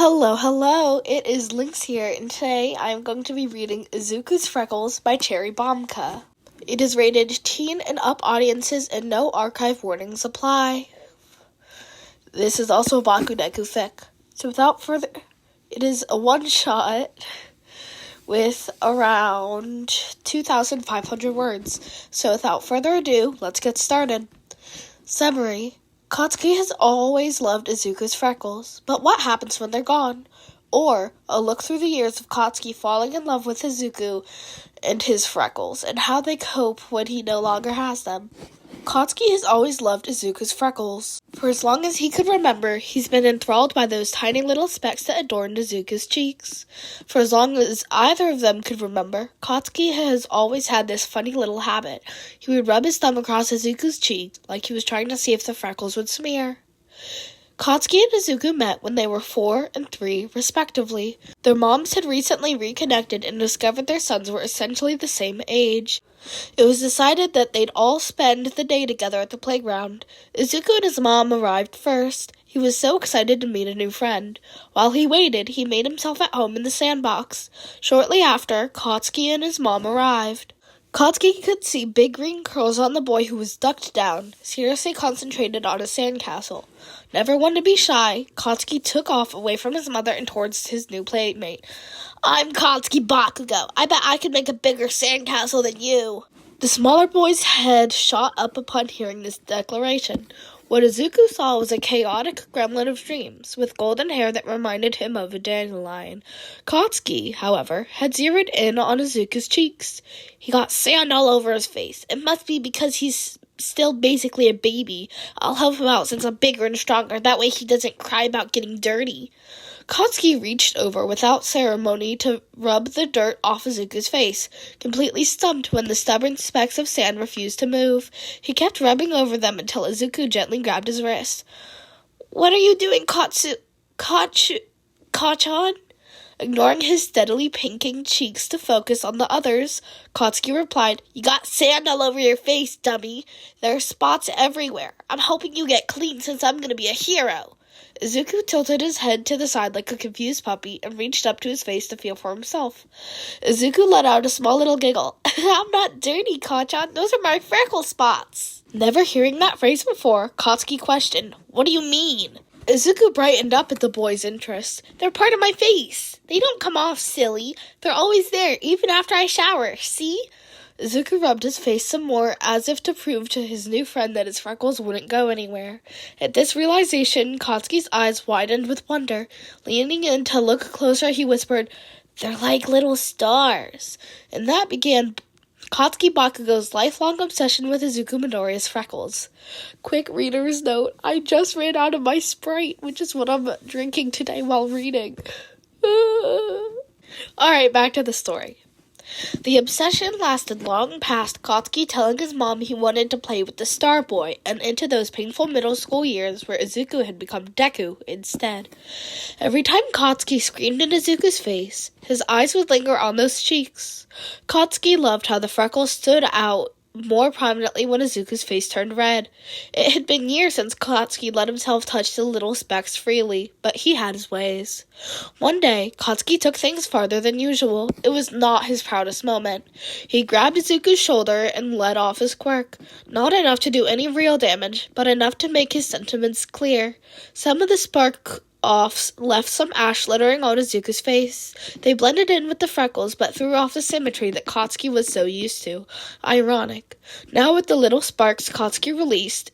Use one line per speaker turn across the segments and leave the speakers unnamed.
Hello, it is Lynx here, and today I am going to be reading Izuku's Freckles by Cherry Bombka. It is rated teen and up audiences and no archive warnings apply. This is also a Bakudeku fic. So without further, it is a one-shot with around 2,500 words. So without further ado, let's get started. Summary. Katsuki has always loved Izuku's freckles, but what happens when they're gone? Or a look through the years of Katsuki falling in love with Izuku and his freckles, and how they cope when he no longer has them. Katsuki has always loved Izuku's freckles. For as long as he could remember, he's been enthralled by those tiny little specks that adorned Izuku's cheeks. For as long as either of them could remember, Katsuki has always had this funny little habit. He would rub his thumb across Izuku's cheek, like he was trying to see if the freckles would smear. Katsuki and Izuku met when they were 4 and 3, respectively. Their moms had recently reconnected and discovered their sons were essentially the same age. It was decided that they'd all spend the day together at the playground. Izuku and his mom arrived first. He was so excited to meet a new friend. While he waited, he made himself at home in the sandbox. Shortly after, Katsuki and his mom arrived. Katsuki could see big green curls on the boy who was ducked down, seriously concentrated on his sandcastle. Never one to be shy, Katsuki took off away from his mother and towards his new playmate. "I'm Katsuki Bakugo. I bet I could make a bigger sandcastle than you." The smaller boy's head shot up upon hearing this declaration. What Izuku saw was a chaotic gremlin of dreams, with golden hair that reminded him of a dandelion. Katsuki, however, had zeroed in on Izuku's cheeks. He got sand all over his face. It must be because he's still basically a baby. I'll help him out since I'm bigger and stronger. That way he doesn't cry about getting dirty. Katsuki reached over without ceremony to rub the dirt off Izuku's face, completely stumped when the stubborn specks of sand refused to move. He kept rubbing over them until Izuku gently grabbed his wrist. "What are you doing, Kachan?" Ignoring his steadily pinking cheeks to focus on the others, Katsuki replied, "You got sand all over your face, dummy. There are spots everywhere. I'm hoping you get clean since I'm going to be a hero." Izuku tilted his head to the side like a confused puppy and reached up to his face to feel for himself. Izuku let out a small little giggle. "I'm not dirty, Kachan. Those are my freckle spots." Never hearing that phrase before, Katsuki questioned, "What do you mean?" Izuku brightened up at the boy's interest. "They're part of my face. They don't come off, silly. They're always there, even after I shower. See?" Izuku rubbed his face some more, as if to prove to his new friend that his freckles wouldn't go anywhere. At this realization, Katsuki's eyes widened with wonder. Leaning in to look closer, he whispered, "They're like little stars." And that began Katsuki Bakugo's lifelong obsession with Izuku Midoriya's freckles. Quick reader's note, I just ran out of my Sprite, which is what I'm drinking today while reading. Alright, back to the story. The obsession lasted long past Katsuki telling his mom he wanted to play with the Star Boy, and into those painful middle school years where Izuku had become Deku instead. Every time Katsuki screamed in Izuku's face, his eyes would linger on those cheeks. Katsuki loved how the freckles stood out more prominently when Izuku's face turned red. It had been years since Katsuki let himself touch the little specks freely, but he had his ways. One day, Katsuki took things farther than usual. It was not his proudest moment. He grabbed Izuku's shoulder and let off his quirk. Not enough to do any real damage, but enough to make his sentiments clear. Some of the spark-offs left some ash littering on Izuku's face. They blended in with the freckles, but threw off the symmetry that Katsuki was so used to. Ironic. Now with the little sparks Katsuki released,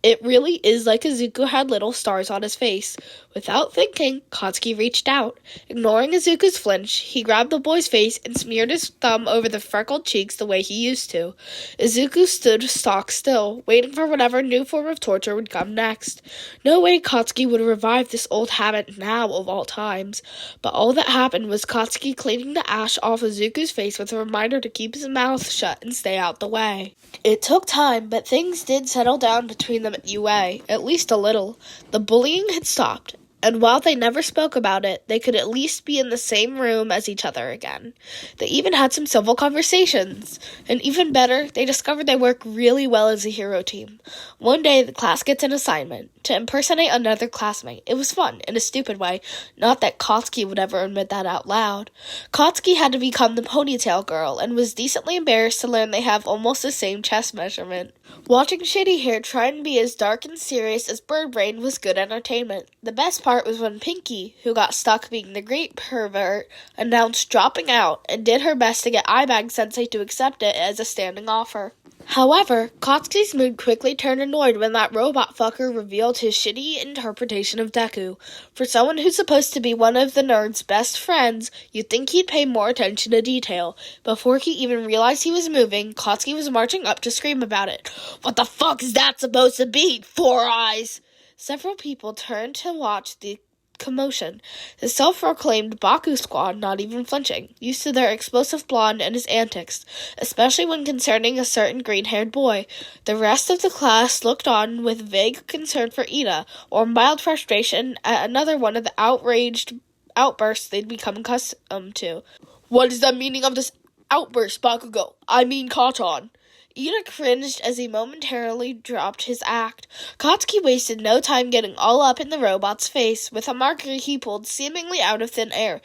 it really is like Izuku had little stars on his face. Without thinking, Katsuki reached out. Ignoring Izuku's flinch, he grabbed the boy's face and smeared his thumb over the freckled cheeks the way he used to. Izuku stood stock still, waiting for whatever new form of torture would come next. No way Katsuki would revive this old habit now of all times. But all that happened was Katsuki cleaning the ash off Izuku's face with a reminder to keep his mouth shut and stay out the way. It took time, but things did settle down between them at UA, at least a little. The bullying had stopped. And while they never spoke about it, they could at least be in the same room as each other again. They even had some civil conversations. And even better, they discovered they work really well as a hero team. One day, the class gets an assignment to impersonate another classmate. It was fun, in a stupid way. Not that Kotsky would ever admit that out loud. Kotsky had to become the ponytail girl, and was decently embarrassed to learn they have almost the same chest measurement. Watching Shitty Hair try and be as dark and serious as Birdbrain was good entertainment. The best part was when Pinky, who got stuck being the great pervert, announced dropping out and did her best to get Eyebag Sensei to accept it as a standing offer. However, Kotsky's mood quickly turned annoyed when that robot fucker revealed his shitty interpretation of Deku. For someone who's supposed to be one of the nerd's best friends, you'd think he'd pay more attention to detail. Before he even realized he was moving, Kotsky was marching up to scream about it. "What the fuck is that supposed to be? 4 eyes!" Several people turned to watch the commotion. The self-proclaimed Baku squad not even flinching, used to their explosive blonde and his antics, especially when concerning a certain green-haired boy. The rest of the class looked on with vague concern for Ida, or mild frustration at another one of the outraged outbursts they'd become accustomed to. "What is the meaning of this outburst, Bakugo? I mean Katon." Ida cringed as he momentarily dropped his act. Kotsky wasted no time getting all up in the robot's face, with a marker he pulled seemingly out of thin air.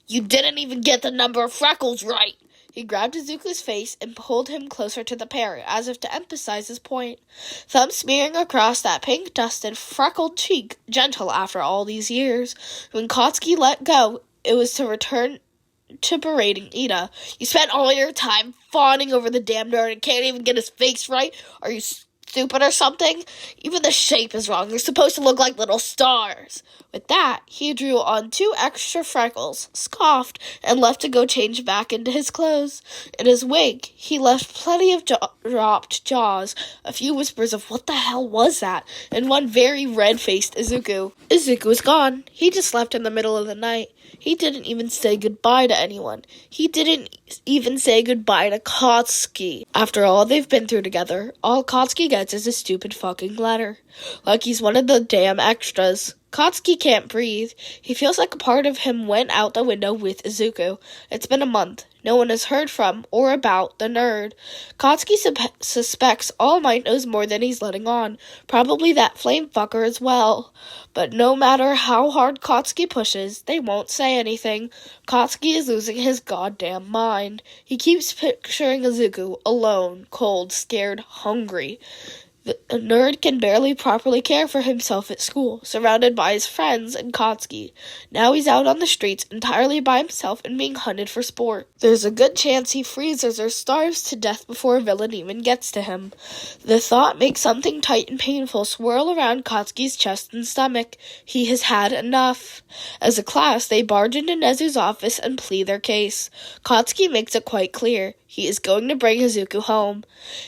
"You didn't even get the number of Freckles right!" He grabbed Izuku's face and pulled him closer to the pair, as if to emphasize his point. Thumb smearing across that pink-dusted, freckled cheek, gentle after all these years. When Kotsky let go, it was to return to berating Ida. "You spent all your time fawning over the damn nerd and can't even get his face right? Are you stupid or something? Even the shape is wrong. You're supposed to look like little stars." With that, he drew on 2 extra freckles, scoffed, and left to go change back into his clothes. In his wake, he left plenty of dropped jaws, a few whispers of "what the hell was that?" and one very red-faced Izuku. Izuku was gone. He just left in the middle of the night. He didn't even say goodbye to anyone. He didn't even say goodbye to Kotsky. After all they've been through together, all Kotsky gets is a stupid fucking letter. Like he's one of the damn extras. Kotsky can't breathe. He feels like a part of him went out the window with Izuku. It's been a month. No one has heard from or about the nerd. Kotsky suspects All Might knows more than he's letting on. Probably that flame fucker as well. But no matter how hard Kotsky pushes, they won't say anything. Kotsky is losing his goddamn mind. He keeps picturing Izuku, alone, cold, scared, hungry. The nerd can barely properly care for himself at school, surrounded by his friends and Kotsky. Now he's out on the streets entirely by himself and being hunted for sport. There's a good chance he freezes or starves to death before a villain even gets to him. The thought makes something tight and painful swirl around Kotsky's chest and stomach. He has had enough. As a class, they barge into Nezu's office and plead their case. Kotsky makes it quite clear. He is going to bring Izuku home.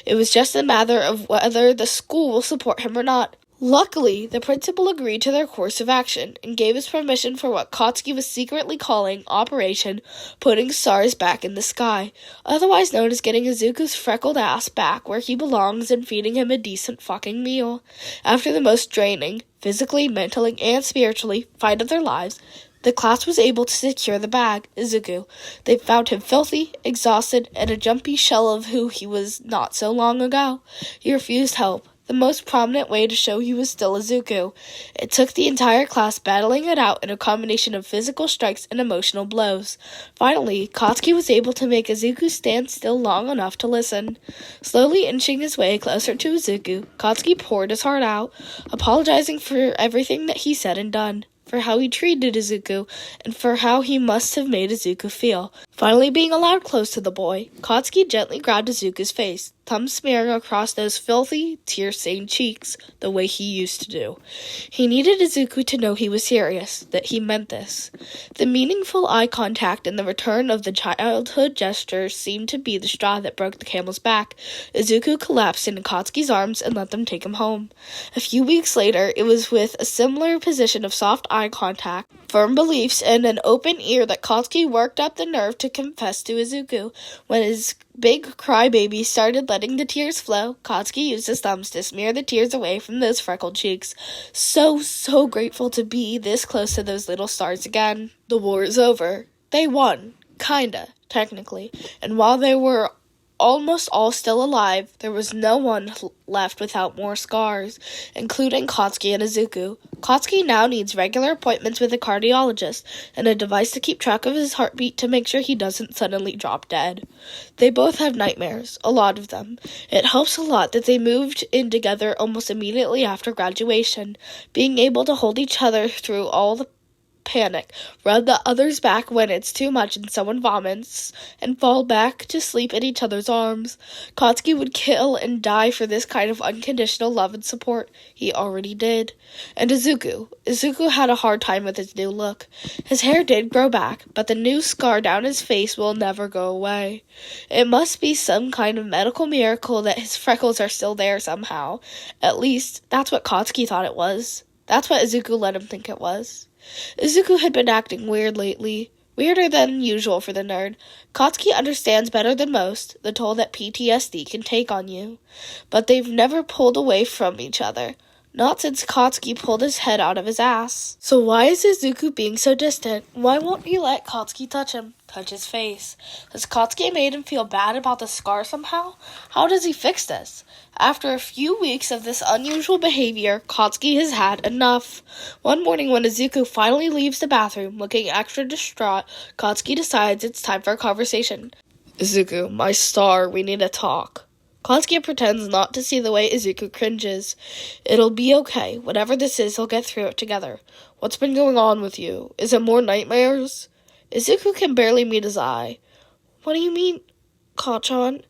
It was just a matter of whether the school will support him or not. Luckily, the principal agreed to their course of action and gave his permission for what Kotsky was secretly calling Operation Putting Stars Back in the Sky, otherwise known as getting Izuku's freckled ass back where he belongs and feeding him a decent fucking meal. After the most draining, physically, mentally, and spiritually, fight of their lives, the class was able to secure the bag, Izuku. They found him filthy, exhausted, and a jumpy shell of who he was not so long ago. He refused help, the most prominent way to show he was still Izuku. It took the entire class battling it out in a combination of physical strikes and emotional blows. Finally, Kotsky was able to make Izuku stand still long enough to listen. Slowly inching his way closer to Izuku, Kotsky poured his heart out, apologizing for everything that he said and done, for how he treated Izuku, and for how he must have made Izuku feel. Finally being allowed close to the boy, Kotsky gently grabbed Izuku's face, thumb smearing across those filthy, tear-stained cheeks, the way he used to do. He needed Izuku to know he was serious, that he meant this. The meaningful eye contact and the return of the childhood gestures seemed to be the straw that broke the camel's back. Izuku collapsed into Kotsky's arms and let them take him home. A few weeks later, it was with a similar position of soft eye eye contact, firm beliefs, and an open ear that Katsuki worked up the nerve to confess to Izuku. When his big crybaby started letting the tears flow, Katsuki used his thumbs to smear the tears away from those freckled cheeks. So grateful to be this close to those little stars again. The war is over. They won. Kinda, technically. And while they were almost all still alive, there was no one left without more scars, including Katsuki and Izuku. Katsuki now needs regular appointments with a cardiologist and a device to keep track of his heartbeat to make sure he doesn't suddenly drop dead. They both have nightmares, a lot of them. It helps a lot that they moved in together almost immediately after graduation, being able to hold each other through all the panic, rub the other's back when it's too much and someone vomits, and fall back to sleep in each other's arms. Katsuki would kill and die for this kind of unconditional love and support. He already did. And Izuku had a hard time with his new look. His hair did grow back, but the new scar down his face will never go away. It must be some kind of medical miracle that his freckles are still there somehow. At least, that's what Katsuki thought it was. That's what Izuku let him think it was. Izuku had been acting weird lately, weirder than usual for the nerd. Katsuki understands better than most the toll that PTSD can take on you, but they've never pulled away from each other. Not since Katsuki pulled his head out of his ass. So why is Izuku being so distant? Why won't he let Katsuki touch him? Touch his face? Has Katsuki made him feel bad about the scar somehow? How does he fix this? After a few weeks of this unusual behavior, Katsuki has had enough. One morning when Izuku finally leaves the bathroom, looking extra distraught, Katsuki decides it's time for a conversation. Izuku, my star, we need to talk. Katsuki pretends not to see the way Izuku cringes. It'll be okay. Whatever this is, he'll get through it together. What's been going on with you? Is it more nightmares? Izuku can barely meet his eye. What do you mean, Kachan?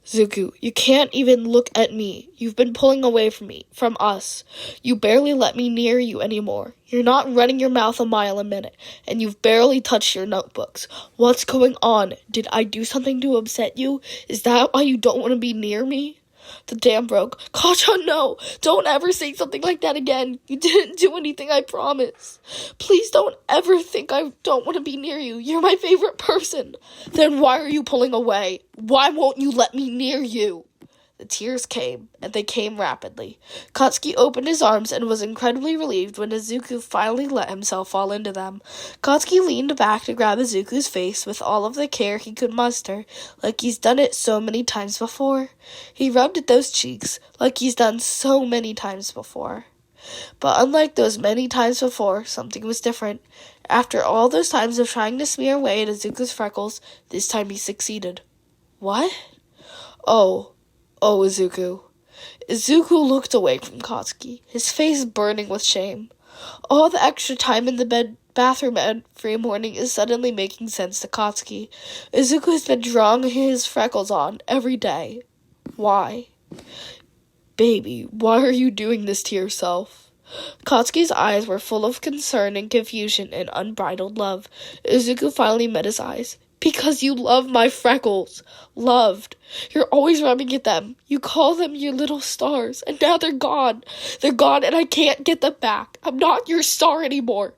Izuku, you can't even look at me. You've been pulling away from me, from us. You barely let me near you anymore. You're not running your mouth a mile a minute, and you've barely touched your notebooks. What's going on? Did I do something to upset you? Is that why you don't want to be near me? The dam broke. Kachan, no! Don't ever say something like that again. You didn't do anything, I promise. Please don't ever think I don't want to be near you. You're my favorite person. Then why are you pulling away? Why won't you let me near you? The tears came, and they came rapidly. Katsuki opened his arms and was incredibly relieved when Izuku finally let himself fall into them. Katsuki leaned back to grab Izuku's face with all of the care he could muster, like he's done it so many times before. He rubbed at those cheeks, like he's done so many times before. But unlike those many times before, something was different. After all those times of trying to smear away at Izuku's freckles, this time he succeeded. What? Oh, Izuku. Izuku looked away from Katsuki, his face burning with shame. All the extra time in the bathroom every morning is suddenly making sense to Katsuki. Izuku has been drawing his freckles on every day. Why? Baby, why are you doing this to yourself? Katsuki's eyes were full of concern and confusion and unbridled love. Izuku finally met his eyes. Because you love my freckles. Loved. You're always rubbing at them. You call them your little stars, and now they're gone. They're gone, and I can't get them back. I'm not your star anymore.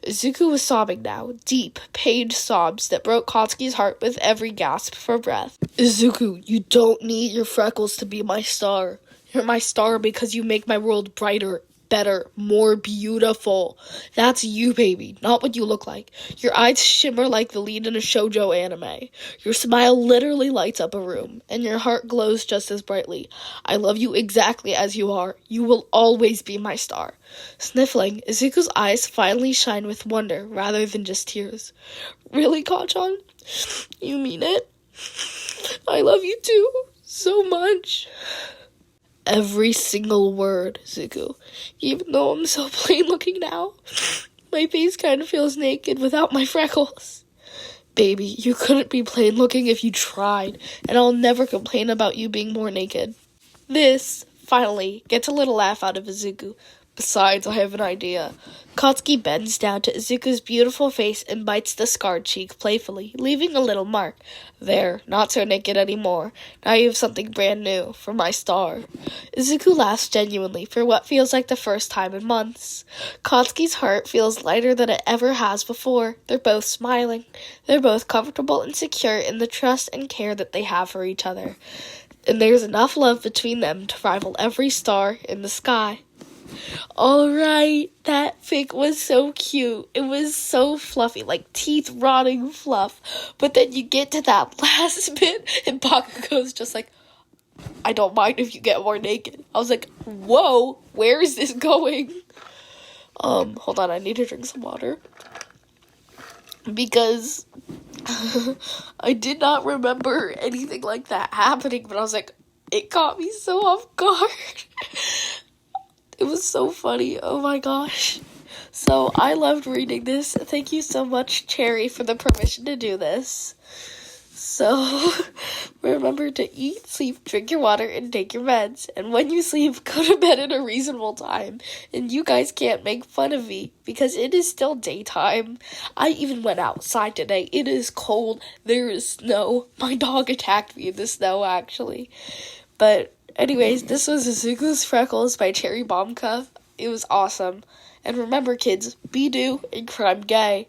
Izuku was sobbing now, deep, pained sobs that broke Katsuki's heart with every gasp for breath. Izuku, you don't need your freckles to be my star. You're my star because you make my world brighter, better, more beautiful. That's you, baby, not what you look like. Your eyes shimmer like the lead in a shoujo anime. Your smile literally lights up a room, and your heart glows just as brightly. I love you exactly as you are. You will always be my star. Sniffling, Izuku's eyes finally shine with wonder rather than just tears. Really, Kachan? You mean it? I love you too, so much. Every single word, Izuku. Even though I'm so plain looking now, my face kind of feels naked without my freckles. Baby, you couldn't be plain looking if you tried, and I'll never complain about you being more naked. This, finally, gets a little laugh out of Izuku. Besides, I have an idea. Katsuki bends down to Izuku's beautiful face and bites the scarred cheek playfully, leaving a little mark. There, not so naked anymore. Now you have something brand new for my star. Izuku laughs genuinely for what feels like the first time in months. Katsuki's heart feels lighter than it ever has before. They're both smiling. They're both comfortable and secure in the trust and care that they have for each other. And there's enough love between them to rival every star in the sky. Alright, that fic was so cute. It was so fluffy, like teeth rotting fluff. But then you get to that last bit, and Bakugo's just like, I don't mind if you get more naked. I was like, whoa, where is this going? Hold on, I need to drink some water. Because I did not remember anything like that happening, but I was like, it caught me so off guard. It was so funny. Oh my gosh. So I loved reading this. Thank you so much, Cherry, for the permission to do this. So remember to eat, sleep, drink your water, and take your meds. And when you sleep, go to bed at a reasonable time. And you guys can't make fun of me because it is still daytime. I even went outside today. It is cold. There is snow. My dog attacked me in the snow, actually. But anyways, this was Izuku's Freckles by Cherry Bombka. It was awesome. And remember, kids, be new and crime gay.